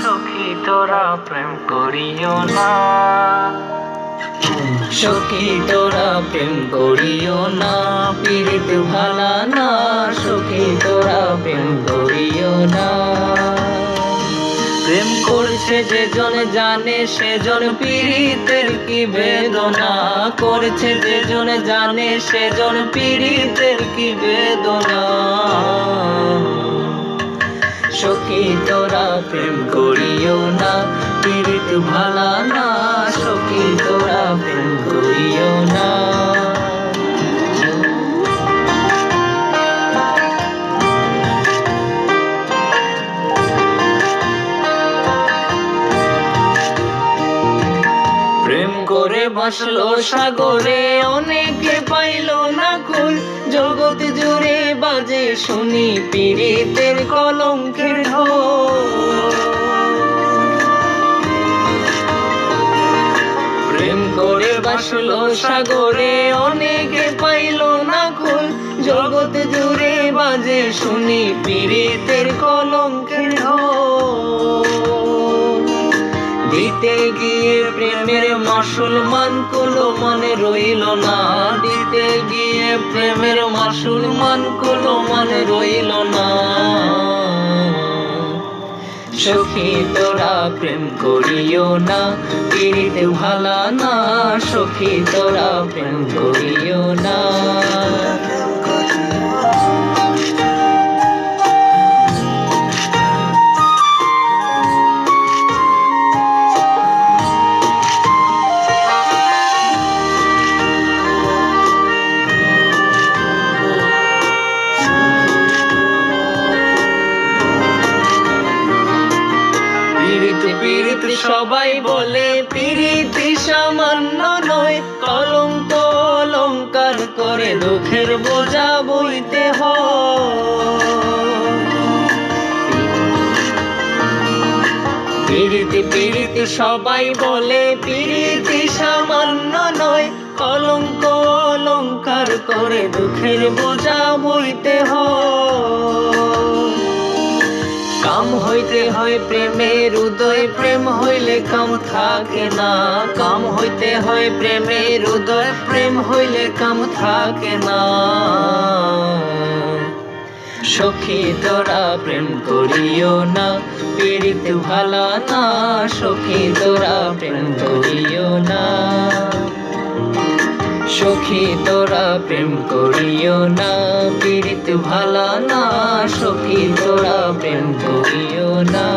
সখী তোরা প্রেম করিও না। সখী তোরা প্রেম করিও না, পীড়িত ভালা না। সখী তোরা প্রেম করিও না। প্রেম করছে যে জন জানে, সেজন পীড়িতের কি বেদনা। করছে যে জন জানে, সেজন পীড়িতের কি বেদনা। সখী তোরা প্রেম করিও না, পীড়িত ভালা না। সখী তোরা প্রেম করিও না। প্রেম করে ভাসলো সাগরে, অনেকে পাইল না কুল। জগৎ জুড়ে বাজে শুনি পীড়িতের কলঙ্কের ঢোল। প্রেম করে ভাসলো সাগরে, অনেকে পাইল না কুল। জগৎ জুড়ে বাজে শুনি পীড়িতের কলঙ্কের ঢোল। দিতে গিয়ে প্রেমের মুসলমান কোনো মনে রইল না। দিতে গিয়ে প্রেমের মুসলমান কোনো মনে রইল না। সখী তোরা প্রেম করিও না, পীড়িত ভালা না। সখী তোরা প্রেম করিও না। পীড়িত সবাই বলে, পীড়িতি সামান্য নয়। কলঙ্ক অলঙ্কার করে দুঃখের বোঝা বইতে হয়। পীড়িতি সবাই বলে, পীড়িতি সামান্য নয়। কলঙ্ক অলঙ্কার করে দুঃখের বোঝা বইতে হয়। কাম হইতে হয় প্রেমের উদয়, প্রেম হইলে কাম থাকে না। কাম হইতে হয় প্রেমের উদয়, প্রেম হইলে কাম থাকে না। সখী তোরা প্রেম করিও না, পীড়িত ভালা না। সখী তোরা প্রেম করিও না। সখী তোরা প্রেম করিও না, পীড়িত ভালা না। সখী তোরা প্রেম করিও না।